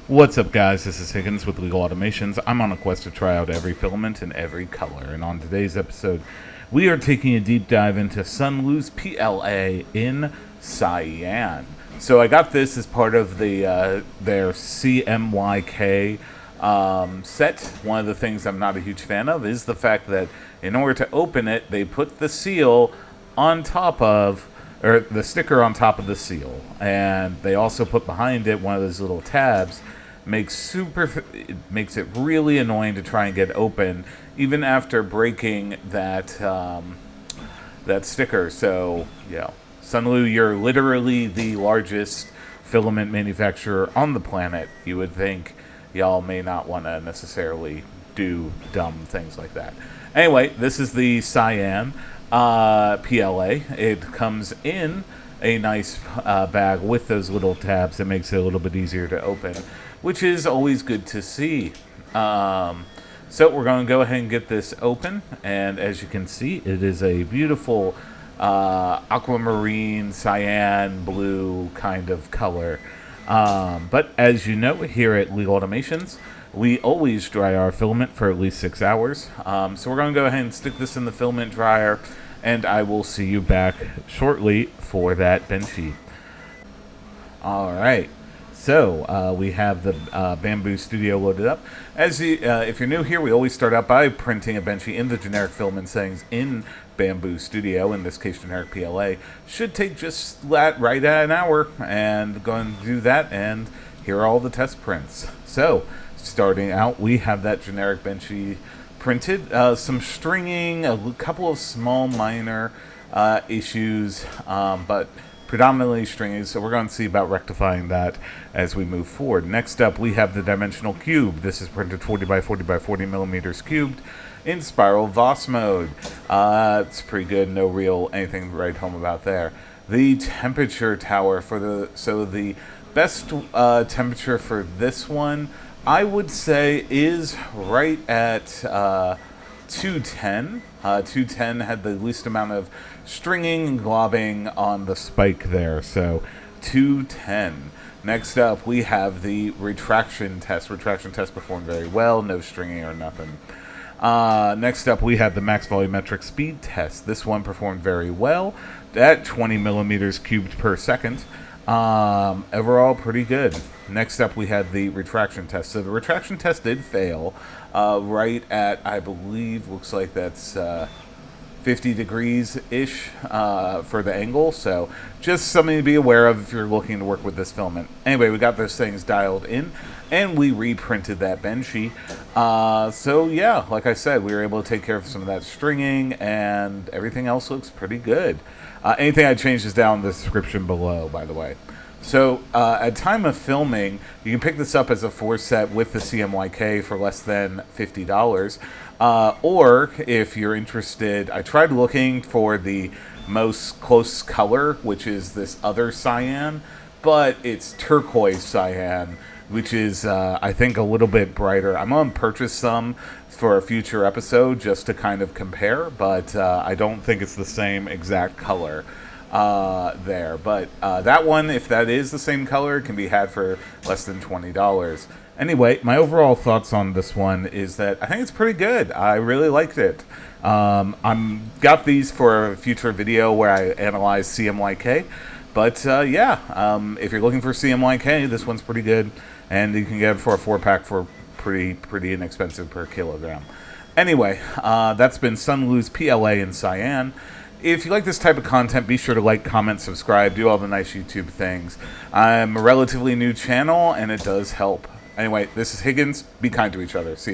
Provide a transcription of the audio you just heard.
What's up, guys? This is Higgins with Legal Automations. I'm on a quest to try out every filament in every color, and on today's episode we are taking a deep dive into SUNLU's PLA in Cyan. So I got this as part of their CMYK set. One of the things I'm not a huge fan of is the fact that in order to open it, they put the seal on top of, or the sticker on top of the seal, and they also put behind it one of those little tabs. It makes it really annoying to try and get open, even after breaking that sticker. So yeah, SUNLU, you're literally the largest filament manufacturer on the planet. You would think y'all may not want to necessarily do dumb things like that. Anyway, this is the Cyan PLA. It comes in a nice bag with those little tabs that makes it a little bit easier to open, which is always good to see. So we're going to go ahead and get this open, and as you can see, it is a beautiful aquamarine, cyan blue kind of color. But as you know, here at Legal Automations, we always dry our filament for at least 6 hours. So we're going to go ahead and stick this in the filament dryer, and I will see you back shortly for that benchy. Alright, so we have the Bamboo Studio loaded up. As if you're new here, we always start out by printing a benchy in the generic filament settings in Bamboo Studio. In this case, generic PLA. Should take just right at an hour, and going to do that, and here are all the test prints. So starting out, we have that generic benchy printed. Some stringing, a couple of small minor issues, but predominantly stringing, so we're going to see about rectifying that as we move forward. Next up, we have the dimensional cube. This is printed 40 by 40 by 40 millimeters cubed in spiral Voss mode. It's pretty good, no real anything to write home about there. The temperature tower for the best temperature for this one, I would say, is right at 210. 210 had the least amount of stringing and globbing on the spike there, so 210. Next up, we have the retraction test. Retraction test performed very well, no stringing or nothing. Next up, we have the max volumetric speed test. This one performed very well at 20 millimeters cubed per second. Overall, pretty good. Next up, we had the retraction test. So the retraction test did fail right at, I believe, looks like that's 50 degrees-ish for the angle. So just something to be aware of if you're looking to work with this filament. Anyway, we got those things dialed in, and we reprinted that benchy. So yeah, like I said, we were able to take care of some of that stringing, and everything else looks pretty good. Anything I changed is down in the description below, by the way. So at time of filming, you can pick this up as a 4-set with the CMYK for less than $50. Or if you're interested, I tried looking for the most close color, which is this other cyan, but it's turquoise cyan, which is, I think, a little bit brighter. I'm going to purchase some for a future episode just to kind of compare, but I don't think it's the same exact color there. But that one, if that is the same color, can be had for less than $20. Anyway, my overall thoughts on this one is that I think it's pretty good. I really liked it. I'm got these for a future video where I analyze CMYK. But yeah, if you're looking for CMYK, this one's pretty good, and you can get it for a 4-pack for pretty inexpensive per kilogram. Anyway, that's been SUNLU's PLA in Cyan. If you like this type of content, be sure to like, comment, subscribe, do all the nice YouTube things. I'm a relatively new channel, and it does help. Anyway, this is Higgins. Be kind to each other. See you.